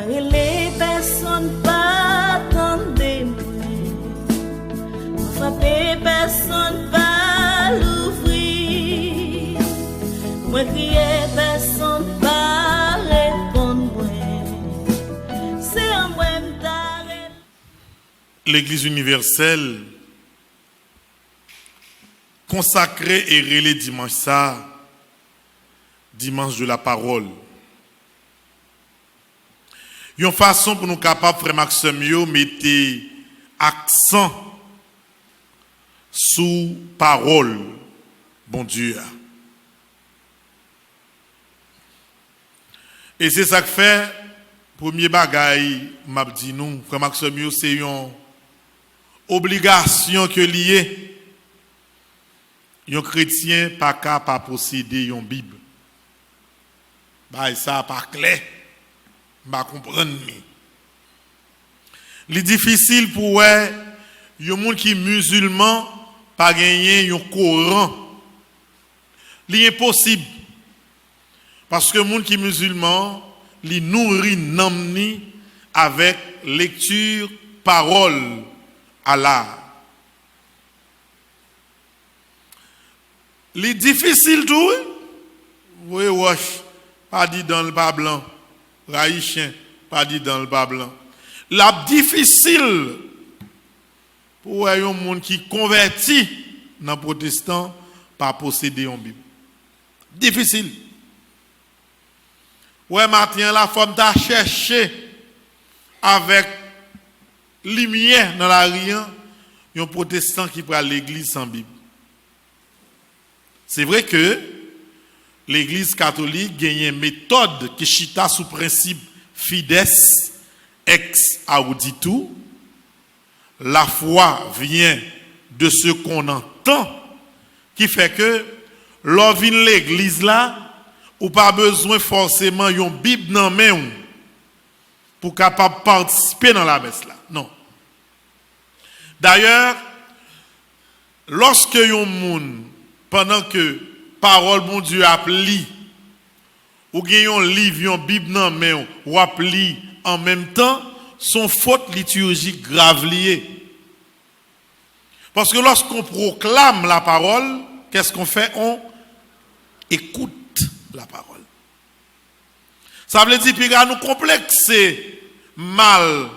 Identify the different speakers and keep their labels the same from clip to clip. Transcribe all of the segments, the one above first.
Speaker 1: les personnes pas attendez moi frapper personne pas l'ouvrir moi crier personne pas répondre c'est un moi
Speaker 2: l'Église universelle consacrée et relais dimanche ça dimanche de la parole. Une façon pour nous capables, frère Maxime, mettre accent sous parole, bon Dieu. Et c'est ça que fait, premier bagaille, m'a dit nous, frère Maxime, c'est une obligation que lié. Un chrétien pas capable de posséder une Bible. Bah, ça pas clair. Bah comprendre. Il est difficile pour un monde qui est musulman pas gagner un Coran. Il est impossible. Parce que le monde qui est musulman, il nourrit namni avec lecture, parole Allah. Il est difficile tout. Oui, wesh. Pas dit dans le bas blanc. Raïchien, pas dit dans le bas blanc. La difficile pour un monde qui converti dans le protestant pas posséder une Bible. Difficile. Ouais, maintenant, la femme t'a cherché avec lumière dans la rien, un protestant qui prend l'église sans Bible. C'est vrai que l'Église catholique gagne une méthode qui chita sous principe fides ex auditu. La foi vient de ce qu'on entend, qui fait que l'on vient l'Église là, ou pas besoin forcément d'une Bible dans la main pour capable participer dans la messe là. Non. D'ailleurs, lorsque un monde pendant que parole bon Dieu a pli ou gagne un livre, une Bible dans main ou a pli en même temps, son faute liturgique grave liée. Parce que lorsqu'on proclame la parole, qu'est-ce qu'on fait? On écoute la parole. Ça veut dire que nous complexer mal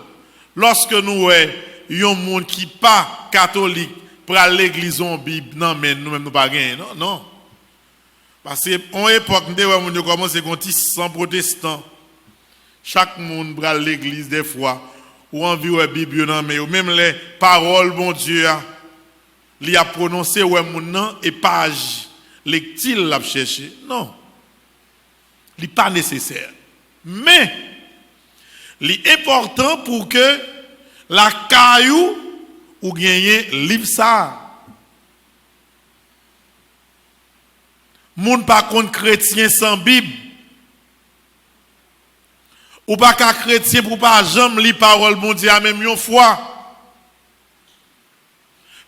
Speaker 2: lorsque nous un monde qui pas catholique pour aller à l'église en Bible, non, mais nous-mêmes nous pas gagner, non, non. Parce qu'en époque, nous commençons à sans protestants. Chaque monde va à l'église des fois, ou envie la Bible, non, mais même les paroles, bon Dieu, il a prononcé, ouais, mon nom, et page, lectile l'a cherché. Non. Il n'est pas nécessaire. Mais, l'important pour que la caillou ou gagner livre ça. Moun pas contre chrétien sans Bible. Ou pas qu'un chrétien pour pas jamais lire parole bon Dieu même une fois.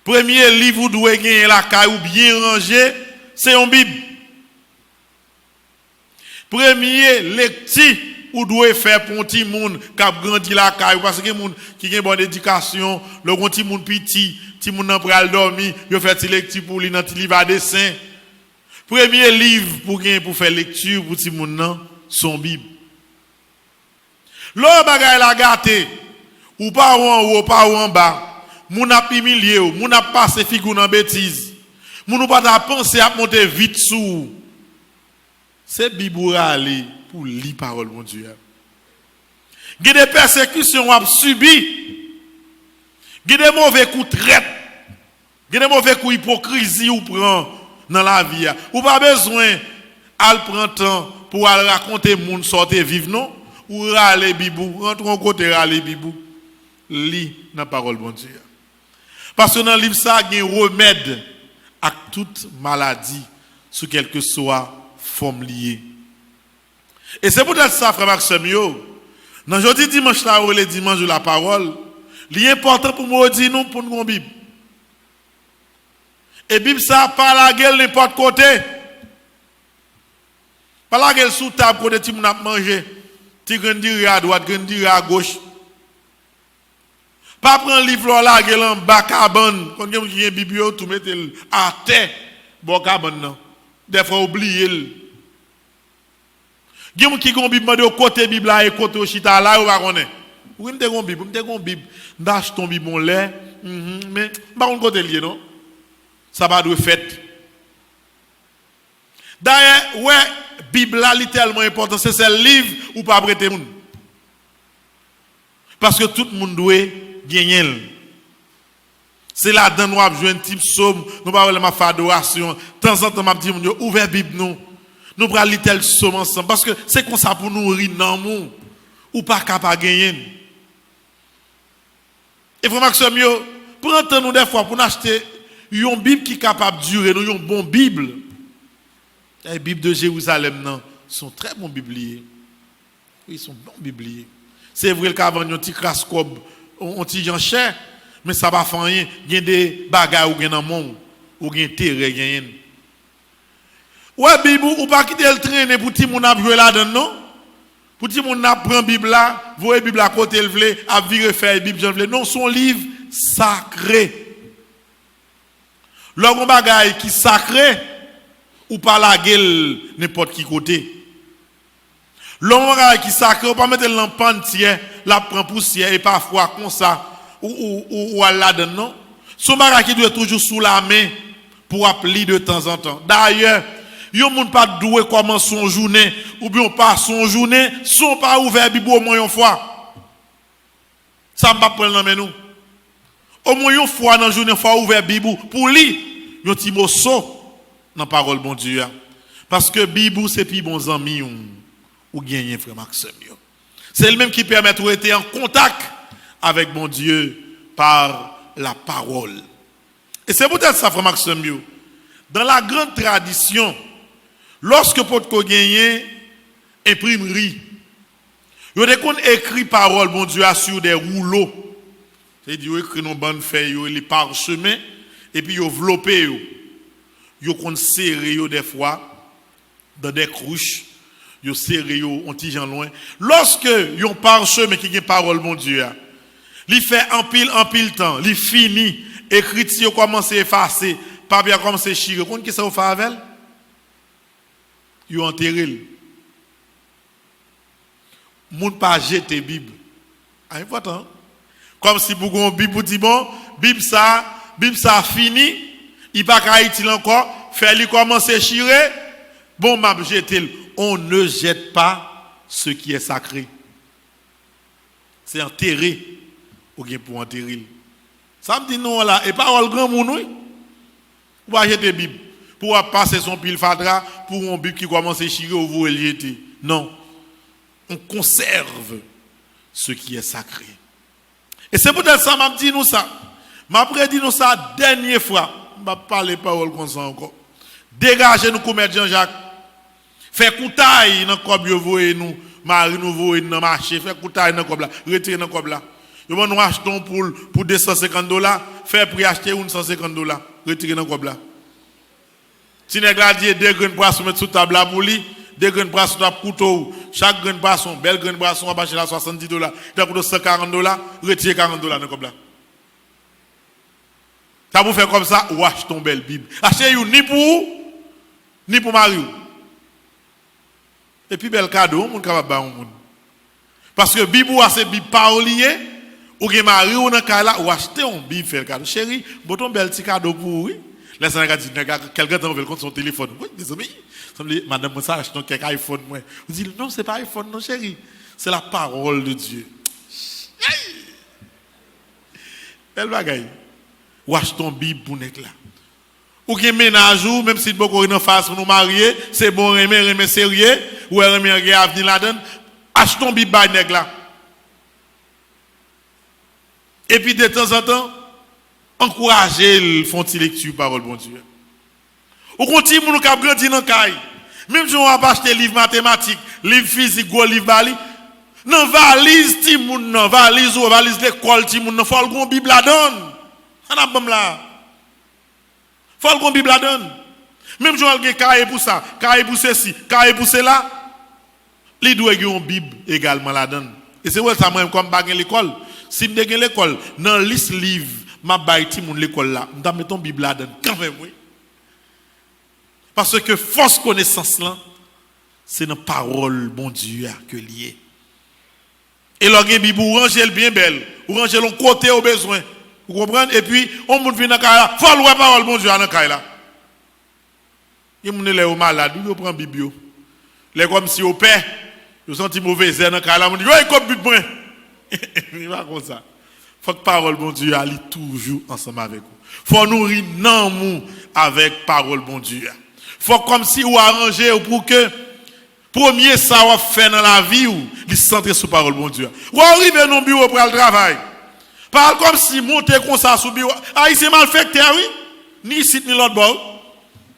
Speaker 2: Premier livre où doit gagner la caillou bien rangé, c'est une Bible. Premier lecture ou doit faire pour un petit monde qui a grandi la caille parce que monde qui a une bonne éducation, le petit monde petit monde n'a pas dormir, il fait une lecture pour lui dans le livre à dessin. Premier livre pour faire lecture pour petit monde nan son Bible. L'autre bagay la gâté ou pas en haut pas en bas, moun a humilié ou moun a passé figou dans bêtise. Moun pas ta penser à monter vite sous. C'est Bible aller pour lire parole mon Dieu. Il y a des persécutions à subir. Il y a des mauvais coups de traite. Il y a des mauvais coups d'hypocrisie ou prend dans la vie. Ou pas besoin à prendre temps pour aller raconter moun sortir vivre non ou râler bibou, rentre en côté râler bibou. Lis dans parole mon Dieu. Parce que dans le livre ça il y a un remède à toute maladie sous quelle que soit forme liée. Et c'est peut-être ça, frère Maxime, dans jeudi dimanche là, ou le dimanche de la parole, l'important pour moi dire nous pour nous Bible. Et Bible ça pas la gueule n'importe côté. Pas la gueule sous table côté tu m'as mangé. Ti grandi à droite, grandi à gauche. Pas prendre livre là, gel en bas cabane, quand il y a une biblio, tout mettre à terre, bon cabane non. Des fois oublier. Gen qui gon Bible de côté Bible là et côté chita là ou pas connaît. Oui, m'te gon Bible, d'ach ton Bible on lait, mais pas on côté lié non. Ça va doit fait. D'ailleurs, ouais, Bible là littéralement important, c'est ce livre ou pas prêter moun. Parce que tout le monde doit gagner. C'est là dedans nous avons joué un type somme, nous pas vraiment faire adoration. De temps en temps m'a dit mon ouvert Bible nous. Nous prenons tel somme ensemble parce que c'est comme ça pour nous rire dans nous ou pas capable gagner. Et frère Maxime yo, prends nous des fois pour acheter une Bible qui est capable de durer, nous une bonne Bible. Les Bibles de Jérusalem non, sont très bons bibliers. Oui, ils sont bons bibliers. C'est vrai qu'avant un petit crascob, un petit Jean cher, mais ça va faire rien. Il y a des bagages ou dans le monde, ou il y a intérêt gagne. Ouais, Bible ou pas quitter le traîner pour ti moun a jouer là-dedans non? Pour ti moun a prend Bible là, voyez Bible à côté le vle, a virer faire Bible Jean vle. Non, son livre sacré. L'autre bagage qui sacré ou pas la gueule n'importe qui côté. L'homme qui sacré, ou pas mettre l'empant tiers, la prend poussière et parfois comme ça, ou là-dedans, non. Son bagage qui doit être toujours sous la main pour appeler de temps en temps. D'ailleurs, yon moun pas doué comment son journée, ou bien pas son journée, son pas ouvert Bible au moins une fois. Ça m'a pas prendre nous. Au moins une fois dans la journée, faut ouvert Bible pour lire, yon ti mot so dans la parole bon Dieu. Parce que Bible c'est plus bon ami ou gagner frère Maxime. C'est le même qui permet de être en contact avec mon Dieu par la parole. Et c'est peut-être ça frère Maxime. Dans la grande tradition, lorsque pour gagner imprimerie, il y a des écrit parole bon Dieu sur des rouleaux. C'est-à-dire ils écrit dans bonne feuille, les parchemins et puis ils enveloppé ils ont serré des fois dans des cruches. Yo serré yo on ti jan loin lorsque yon parchemin qui gen parole mon Dieu li fait en pile temps li fini écrit yo commence effacer papier commence chirer kon qui ça ou fait avec yo enterré moun pas jeter Bible important comme si pour gon Bible dit bon Bible ça fini il pas ka utile encore fait li commence chirer bon m'a jeter. On ne jette pas ce qui est sacré. C'est enterré ou bien pour enterrer. Ça me dit non là, et parole grand moun oui. Ou pas jeter Bible pour passer son pile fadra pour un Bible qui commence à chirer ou vous le jeter. Non. On conserve ce qui est sacré. Et c'est peut-être ça m'a dit nous ça. M'a prédit nous ça dernière fois. M'a parlé parole comme ça encore. Dégagez nous commettre Jean-Jacques. Fait koutaï dans cob yo voye nous mari nous voye dans marché fait koutaï dans cob là retirer dans cob là yo nous achetons pour $250 fait prix acheter $150 retirer dans cob là si nèg la dit deux grains poisson mettre sous table là pour lui deux grains poisson dans couteau chaque grain poisson belle grain poisson va acheter là $70 t'as coûté $140 retirer $40 dans cob là ça vous faire comme ça ou acheter belle Bible acheter ni pour mari. Et puis bel cadeau, moun capable ba moun. Parce que Bible c'est Bible parolier ou gen mari ou dans cas là ou acheter un Bible faire cadeau. Chérie, boton bel petit cadeau pour oui. Laisse un gars dit quelqu'un t'envoie compte son téléphone. Oui, désolé. Madame ça achète quelques iPhone moi. Vous dites non, c'est pas iPhone non chérie. C'est la parole de Dieu. Belle bagaille. Ou acheter un Bible pour nèg là. Ou gen ménage ou même si beaucoup en face pour nous marier, c'est bon remer sérieux ou remer avenir là-dedans, achetons Bible ba nèg là. Et puis de temps en temps, encourager le font lecture parole bon Dieu. Ou continue nous cap grandi dans caille. Même si on va acheter livre mathématiques, livre physique, gros livre bali, nan valise ti moun nan valise ou valise l'école ti moun nan faut le gon Bible là-dedans. On a bam là. Faut le Bible la donne. Même si on a cahier pour ça, cahier pour ceci, cahier pour cela. Il doit y avoir une Bible également là-dedans. Et c'est ça moi comme pas l'école. Si je suis l'école, dans la liste livre, je vais mettre l'école là. Je vais mettre une Bible là-dedans. Quand même, oui. Parce que force connaissance là, c'est dans la parole, bon Dieu, que lié. Et là, il Bible, vous rangez le bien belle. Vous rangez le côté au besoin. Vous comprenez? Et puis, on vient dans la caille. Il faut louer la parole, bon Dieu, dans la caille là. Il y a des malades, ils prennent la Bible. Les comme si au père, ils sont mauvais dans la caille là. On dit, ouais, comme but, moi. Il va comme ça. Il faut que la parole, bon Dieu, aille toujours ensemble avec vous. Il faut nourrir non avec la parole, bon Dieu. Il faut comme si vous arrangez pour que premier ça va faire dans la vie ou il centre sur parole bon Dieu. Ou arriver dans le bureau pour le travail. Parle comme si monter comme ça sur bureau. Ah ici mal fait oui. Ni ici ni l'autre bord.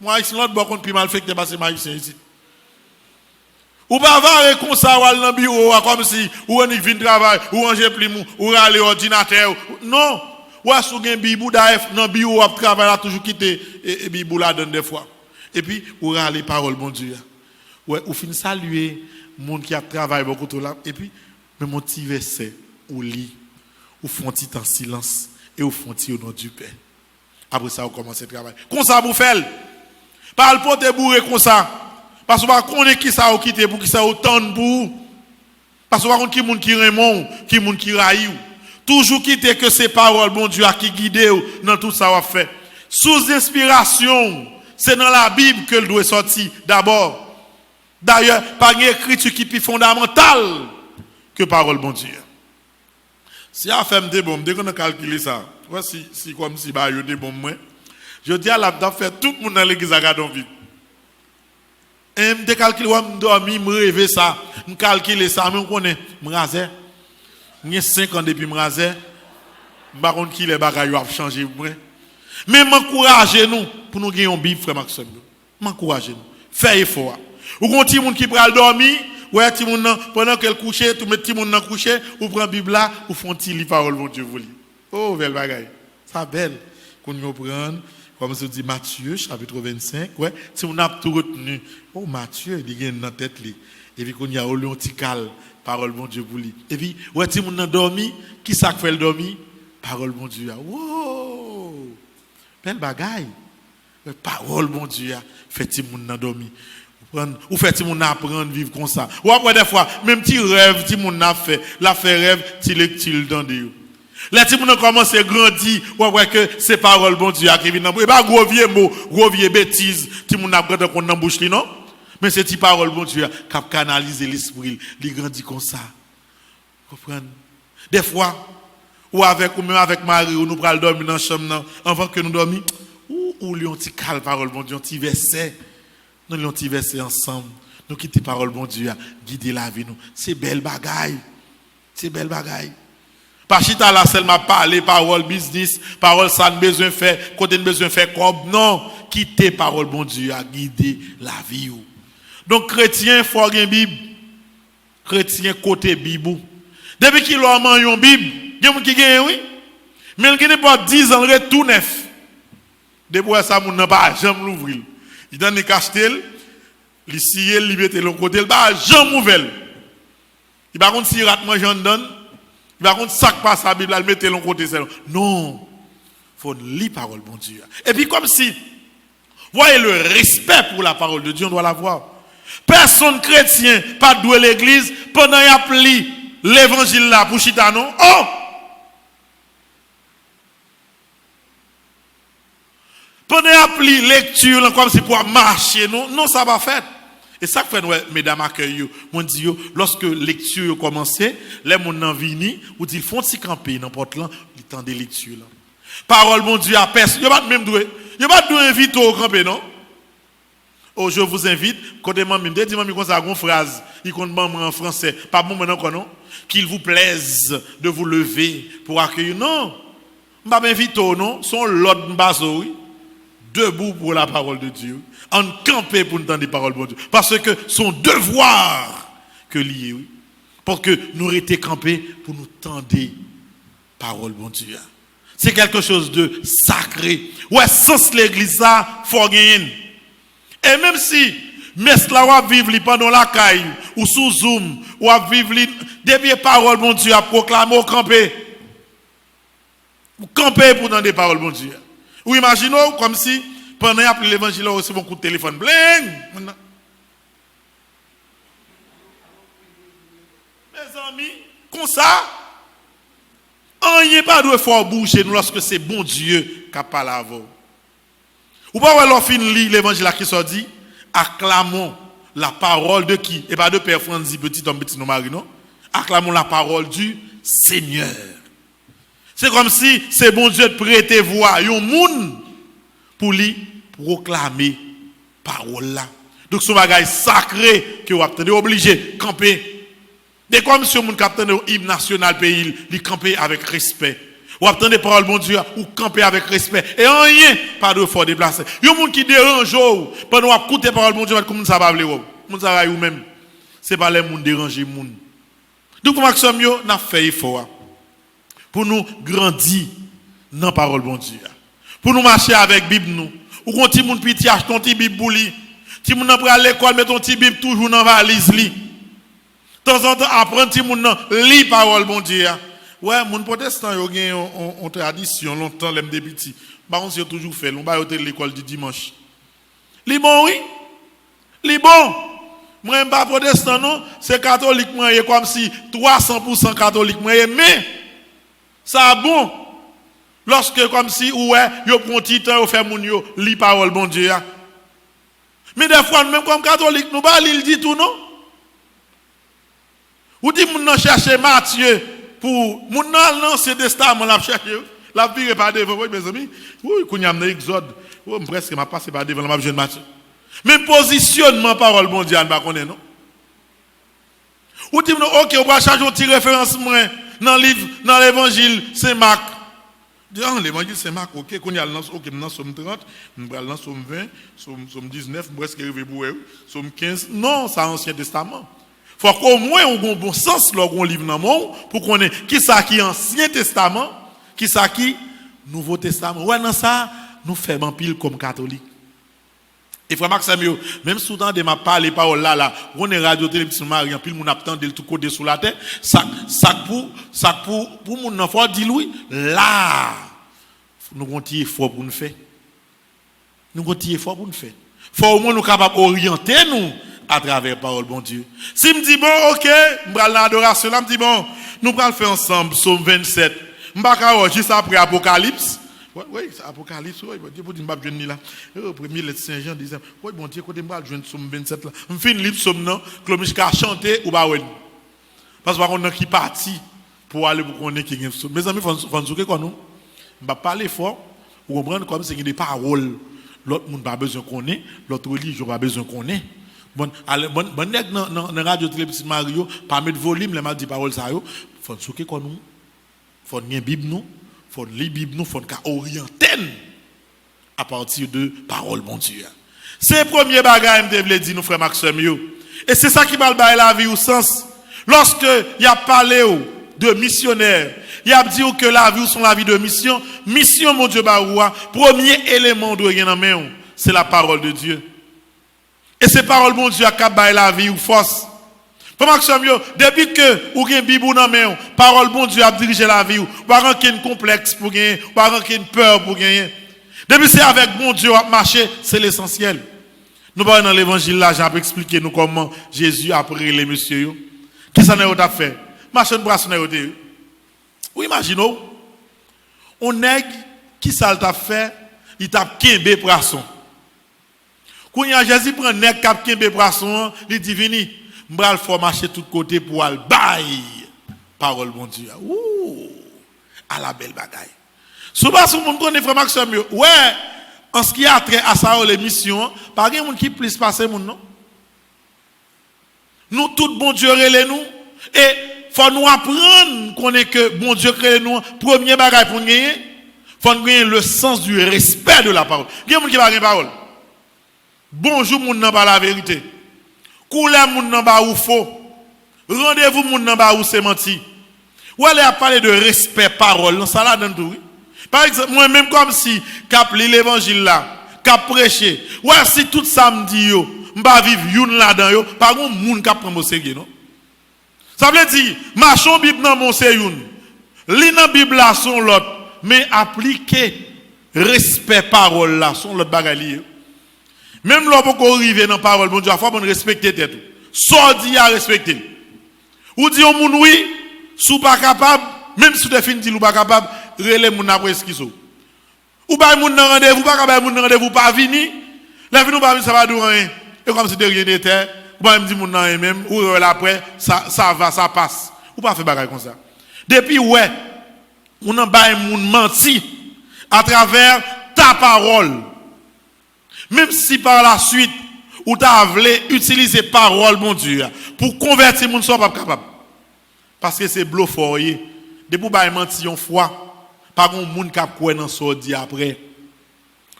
Speaker 2: Moi ici l'autre bord contre plus mal fait parce que moi ici ici. Ou pas voir comme ça ou dans le bureau comme si ou on vient travail ou ranger plimou ou aller ordinateur. Non. Ou sous gen bibou d'aif dans bureau travail là toujours quitter et bibou là donne des fois. Et puis ou aller parole bon Dieu. Ouais, ou fin saluer monde qui a travaillé beaucoup trop là et puis me motiver c'est ou lit ou font petit en silence et ou font petit au nom du Père. Après ça on commence le travail. Comme ça vous faire. Pas le porter bourré comme ça. Parce que on connaît qui ça ou quitter pour qui ça autant pour. Parce que on qui monde qui Raymond, qui monde qui raïou. Toujours quitter que ces paroles bon Dieu a qui guider dans tout ça on fait. Sous inspiration, c'est dans la Bible que le doit sortir d'abord. D'ailleurs, pas une écriture qui est plus fondamentale que parole bon Dieu. Si la femme des bombes, dès qu'on a calculé ça, si comme si bah yo des bombes moi, je dis à la dame faire tout le monde dans l'église à garder vie. Et me calculer me dormir, me rêver ça, me calculer ça, me connais, me raser. J'ai 5 ans depuis me raser. Par contre qui les bagages a changé moi. Mais m'encourager nous pour nous gagner une Bible frère Maxime. M'encourager nous. Faire effort. Ou quand ti moun qui pral dormir, ouais ti moun pendant qu'elle couche, tout mettre ti moun nan coucher, ou prend Bible là, ou font ti li parole bon Dieu vous li. Oh belle bagaille. Ça belle. Qu'on nous prendre comme se dit Matthieu chapitre 25, ouais, si on a tout retenu. Oh Matthieu, il gagne dans tête li. Et puis qu'on y a au lion ti cal, parole bon Dieu vous li. Et puis ouais ti moun nan dormi, qui ça fait le dormi? Parole bon Dieu. Wow! Belle bagaille. Parole bon Dieu, fait ti moun nan dormi. Ou fait ti moun apprendre vivre comme ça. Ou après des fois même petit rêve ti moun a fait, la fait rêve ti lecture dans de yo. Là ti moun commence à grandir, ou après que c'est parole bon Dieu qui vient dans. Et pas gros vieux mot, gros vieux bêtise, ti moun a prendre qu'on dans bouche li non. Mais c'est ti parole bon Dieu qui canaliser l'esprit, li grandit comme ça. Comprendre? Des fois ou avec ou même avec Marie ou nous pral dormir dans chambre avant que nous dormir ou li on ti cal parole bon Dieu, on ti verset. Nous l'ont versé ensemble. Nous quittons parole bon Dieu, guider la vie nous. C'est belle bagaille. C'est belle bagaille. Pas chita là seulement parler parole business, parole ça ne besoin faire, côté ne besoin faire comme non, quitter parole bon Dieu à guider la vie. Donc chrétien faut une Bible. Chrétien côté Bible. Depuis qu'il a man une Bible, il y a qui gagne oui. Mais il n'est pas 10 ans retour neuf. Depuis ça mon n'a pas jamais l'ouvrir. Il donne les castel, il scie, il mette l'autre côté, il va jamais ouvert. Il va contre si rat manger en donne, il va contre sac pas sa Bible, il mette l'autre côté. Non. Faut lire parole bon Dieu. Et puis comme si voyez le respect pour la parole de Dieu, on doit l'avoir. Personne chrétien pas doué l'église pendant qu'il a lu l'évangile là pour chita non. Oh! Pendant appli lecture comme si pour marcher non ça va faire. Et ça fait mesdames accueil mon dit lorsque lecture commencé les mon nan vini ou dit font si camper n'importe là il temps de lecture là. Parole bon Dieu à personne, yo pas même doué. Yo pas doué inviter au camper non. Oh je vous invite côté même dit maman comme ça une phrase, il compte maman en français, pas bon maintenant non qu'il vous plaise de vous lever pour accueillir non. M'pa inviter non, son l'autre m'bazo oui. Debout pour la parole de Dieu, en camper pour entendre les paroles de Dieu. Parce que son devoir que lié, oui, pour que nous restions campés pour nous tendre parole de Dieu. C'est quelque chose de sacré. Ouais, sans l'église, ça, faut gagner. Et même si mais cela va vivre pendant la caille, ou sous Zoom, ou à vivre depuis parole, mon Dieu, à proclamer au camper. Ou camper pour dans des paroles, mon Dieu. Ou imaginez comme si, pendant après l'évangile, on recevait un coup de téléphone, bling! Mes amis, comme ça, on n'y a pas de fort bouger nous lorsque c'est bon Dieu qui parle à vous. Ou pas, alors, fin lit l'évangile qui soit dit, acclamons la parole de qui? Et pas de Père Franzi, petit homme, petit mari, non? Acclamons la parole du Seigneur. C'est comme si c'est bon Dieu de prêter voix à un monde pour lui proclamer parole là. Donc, c'est un bagage sacré que vous avez obligé de camper. C'est comme si vous avez un hymne national pays, il camper avec respect. Vous attendez parole bon Dieu ou camper avec respect et rien pas de fort déplacer. Il y a des gens qui dérangent pendant que vous écoutez parole bon Dieu comme ça va parler vous ça ou même c'est pas les gens déranger monde. Donc pour Maxime yo n'a fait effort pour nous grandir dans parole bon Dieu. Pour nous marcher avec Bible nous. Ou quand ti moun piti achète ton ti Bible pour lui. Ti moun après à l'école met ton ti Bible toujours dans valise li. De temps en temps apprendre ti moun lit parole bon Dieu. Ouais, mon protestant yo gen on tradition longtemps l'aime des petits. Par contre, c'est toujours fait, on va à l'école du dimanche. Li bon oui. Li bon. Moi même pas protestant non, c'est catholique moi comme si 300% catholique moi mais ça bon. Lorsque comme si ouais, yo prend petit temps yo fait moun yo li parole bon Dieu. Mais des fois même comme catholique nous pas il dit tout non. Ou dit moun nan chercher Matthieu pour mon l'Ancien Testament l'a chercher la vie pas devant mes amis oui qu'on y a Exode presque m'a passé par devant la jeune Matthieu même positionnement parole bon Dieu pas connaît non ou dit OK on va changer une petite référence moi dans livre dans l'évangile Saint Marc dans l'évangile Saint Marc OK qu'on y a OK dans Somme 30 on va dans Somme 20 Somme 19 presque arrivé pour Somme 15 non c'est Ancien Testament. Faut qu'au moins on ait un bon sens lorsqu'on livre dans le monde pour qu'on ait qui ça qui Ancien Testament, qui ça qui Nouveau Testament. Ouais dans ça nous faisons en pile comme catholiques. Et frère Maxime même soudain de m'a parler parole là on est radio télévision Marie en pile mon attend de tout côté sous la tête ça pour mon enfant dit lui là nous continuer fort pour nous faire. Nous continuer fort pour nous faire. Faut au moins nous capable orienter nous à travers parole bon Dieu. Si me dit bon OK, m'bral l'adoration là me dit bon, nous pral faire ensemble Psaume 27. M'baka juste après Apocalypse. Oui, Apocalypse, oui, Dieu pour dire m'pa jeune là. Premier lettre Saint Jean disait, oui bon Dieu côté m'bral jeune Psaume 27 là. M'fin lire Psaume non, Clomichka chanter ou ba ouais. Parce que on qui parti pour aller pour connaître qui gagne Psaume. Mes amis faut nous quoi nous. M'pa parler fort pour comprendre comme c'est des paroles. L'autre monde pas besoin connaît, l'autre religion pas besoin connaît. Bon nèg dans radio télévision Mario pas mettre volume les mal dit parole ça yo faut souker quoi nous faut lire Bible nous faut lire Bible nous faut orienter à partir de parole bon Dieu. C'est premier bagage me devait dire nous frère Maxime yo et c'est ça qui va bailler la vie au sens lorsque il a parlé de missionnaire il a dit que la vie sont la vie de mission mon Dieu baoua premier élément de rien en main c'est la parole de Dieu. Et ces paroles, mon Dieu, a capable la vie ou force. Depuis que vous avez une Bible dans la main, parole, bon Dieu, a dirigé la vie ou pas un complexe pour gagner, pas une peur pour gagner. Depuis c'est avec bon Dieu à marcher, c'est l'essentiel. Nous parlons dans l'évangile là, j'ai expliqué nous comment Jésus a pris les messieurs. Qu'est-ce que ça a fait? Marcher de bras sur les. Oui, imaginons. On est qui ça t'a fait? Il t'a québé poisson. Quand Jésus prend nèg cap kembe poisson, il dit vini, m'bral faut marcher tout côté pour al bail. Parole bon Dieu. Ouh! À la belle bagaille. Souvent tout le monde connaît frère Maxime. Ouais, en ce qui a trait à ça l'émission, pas gen monde qui plus passer moun non. Nous tout bon Dieu relè nous et faut nous apprendre qu'on est que bon Dieu crée nous premier bagaille pour gagner, faut nous gagner le sens du respect de la parole. Gen monde qui pas gen parole. Bonjour moun nan ba la vérité. Couleur moun nan ba ou faux. Rendez-vous moun nan ba ou c'est menti. Ou elle a parlé de respect parole, ça là dans tout. Par exemple, moi même comme si cap l'évangile là, cap prêcher. Ouais si tout samedi yo, m'pa vivre youn là-dedans yo, pas gon moun qui prend au sérieux non. Ça veut dire marchons Bible dans mon c'est youn. Li dans Bible là son l'autre, mais appliquer respect parole là son l'autre bagaille. Même lorsqu'on arrive dans parole bon Dieu, il faut respecter tête. Sordi à respecter. Ou dit on moun oui, sou pas capable, même si tu fin dit ou pas capable, relè moun après ce qui sont. Ou ba moun nan rendez-vous, pas capable moun nan rendez-vous pas vini. La vie nous pas ça va dou rien. Et comme si de rien n'était, ou pas me dit moun nan même ou après ça va ça passe. Ou pas faire bagaille comme ça. Depuis ouais, on en ba moun menti à travers ta parole. Même si par la suite ou t'as voulu utiliser parole mon Dieu pour convertir moun soit pas capable. Parce que c'est bluffé. Depuis ba menti une fois, pas gon moun k'ap kwen nan sordi après.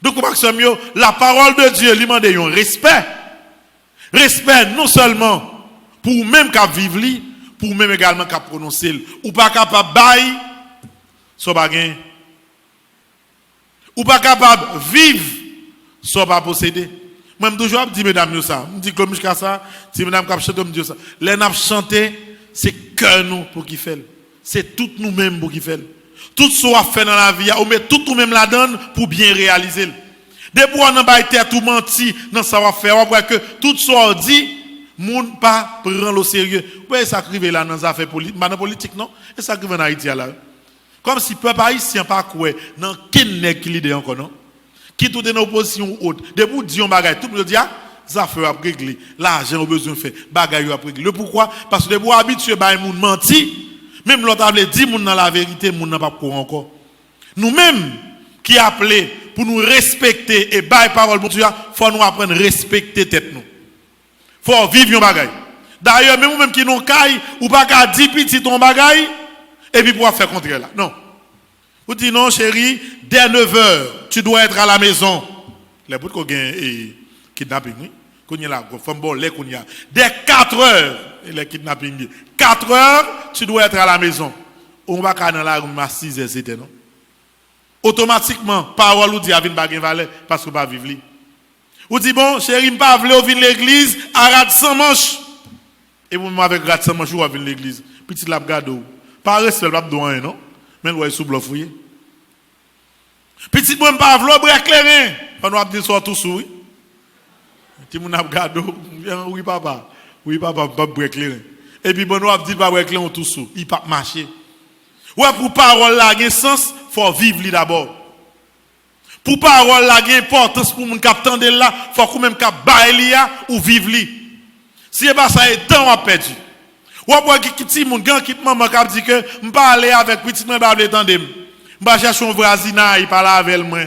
Speaker 2: Donc la parole de Dieu lui demande un respect. Respect non seulement pour même k'ap vivre li, pour même également k'ap prononcer ou pas capable bail so pa gen. Ou pas capable vivre so pas posséder. Moi toujours dit mesdames ça, me dit comme jusqu'à ça, si mesdames k'ap chanter me dit ça. Les n'a chanter c'est cœur nous pour qui fait. C'est tout nous-mêmes pour qui fait. Tout ce qu'on fait dans la vie, on met tout nous-mêmes la donne pour bien réaliser. Depuis on n'a pas été tout menti dans savoir-faire, on voit que tout ce qu'on dit, moun pas prend au sérieux. Ouais, ça arrive là dans les affaires politiques, dans la politique non, et ça arrive en Haïti là. Comme si peuple haïtien pas quoi dans quel nèg qui l'idée encore non. Qui tout est dans opposition haute. Depuis dit on bagaille, tout le monde dit ça fait à régler. L'argent a besoin de faire, bagaille à régler. Le pourquoi? Parce que depuis habitué ba moun menti. Même l'autre a dit moun dans la vérité, moun n'a pas courant encore. Nous-mêmes qui appelés pour nous respecter et bailler parole bon Dieu, faut nous apprendre à respecter tête nous. Faut vivre un bagaille. D'ailleurs même même qui nous caille ou pas qu'à 10 petits ton bagaille et puis pouvoir faire contraire là. Non. Vous dites non chérie, dès 9h, tu dois être à la maison. Les bouts qu'on gagne kidnapping oui. Qu'on y là, femme bon les qu'on y a. Dès 4h, les kidnapping. 4h, tu dois être à la maison. On va dans la rue à 6h, c'était non. Automatiquement, parole ou dit à vin bagay valeur parce que pas vivre li. Ou dit bon, chérie, m'pa vle ou vin l'église, arrête sans manche. Et vous avec rate sans manche ou vin l'église. Petit la gado. Pas respect pas doin non. Mais ouais sous bluff oui. Petit moi m'pa vle brek clairin. On va dire soit tout sou. Ti moun ap gado, oui papa. Oui papa, pas brek clairin. Et puis bon, on dit pas brek clairin tout sou. Il pas marcher. Ouais pour parole là gen sens, faut vivre li d'abord. Pour parole la gen importance pour moun k'ap tande là, faut quand même k'ap bail li ou vivre li. Si e pas ça est temps à perdu. Ou après qui petit moun gan qui maman k'ap dit que m'pa aller avec petit moun pas tande. M'pa chercher un voisinage parler avec moi.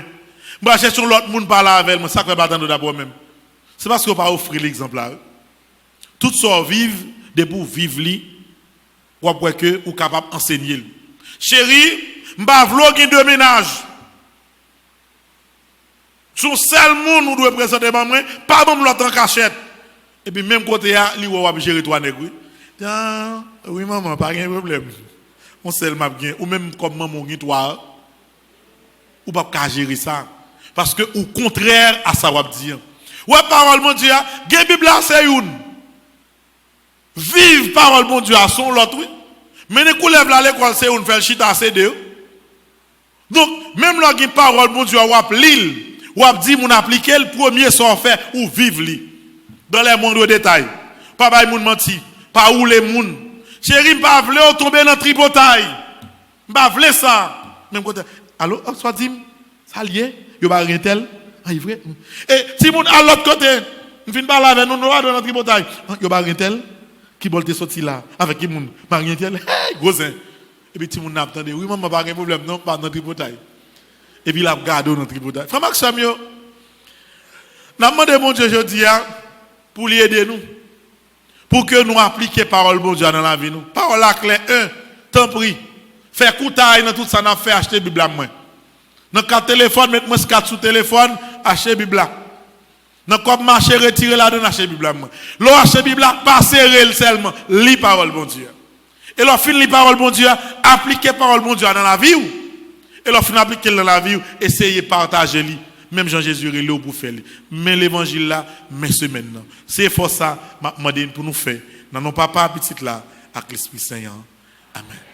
Speaker 2: M'pa chercher l'autre moun parler avec moi, ça fait pas tande d'abord même. C'est parce qu'on pas offrir l'exemple là. Tout ça vivre de pour vivre li ou après que ou capable enseigner. Chérie, m'pa vlo gen de ménage. Son seul monde nous doit présenter maman, pas bon l'autre en cachette. Et puis même côté là, li ou gérer toi nèg oui. Oui maman, pas de problème. On seul m'a bien ou même comme maman gen toi ou pas ka gérer ça parce que au contraire à ça va dire. Ouais parole mon Dieu, gen Bible là c'est une. Vive parole mon Dieu à son l'autre oui. Mais les coulèves là l'école c'est une faire chita c'est deux. Donc même là gen parole mon Dieu ou l'île ou ap dit moun appliquer le premier sans faire ou vivre li dans les moindres détails pas bay moun menti pas ou les moun chéri pas vle tomber dans tripotaille pas vle ça même côté allô soit dit ça lié yo pas rien tel ah vrai et si moun à l'autre côté on fin parler avec nous dans tripotaille yo pas rien tel qui volte sorti là avec qui moun pas rien tel gosin et puis ti moun attendez oui maman pas de problème non pas dans tripotaille. Et puis la garde dans notre tribunal. Frère Maxime, nous demandons mon Dieu aujourd'hui pour l'aider nous. Pour que nous appliquions parole bon Dieu dans la vie nous. Parole la clé 1, t'en prie. Faire coutaille dans tout ça n'a fait acheter Bible à moi. Dans quatre téléphones, mettre moi 4 sous téléphone, acheter Bible là. Dans comme marcher retirer là dedans acheter Bible à moi. L'on acheter Bible là, pas serrer seulement, lis parole bon Dieu. Et l'on fin lis parole bon Dieu, appliquer parole bon Dieu dans la vie ou et l'on fin appliquer dans la vie, essayez de partager lui. Même Jean-Jésus relé pour faire. Mais l'évangile là, mais semaine là. C'est pour ça, m'a demandé pour nous faire. Dans nos papa petite là, avec l'Esprit Saint. Amen.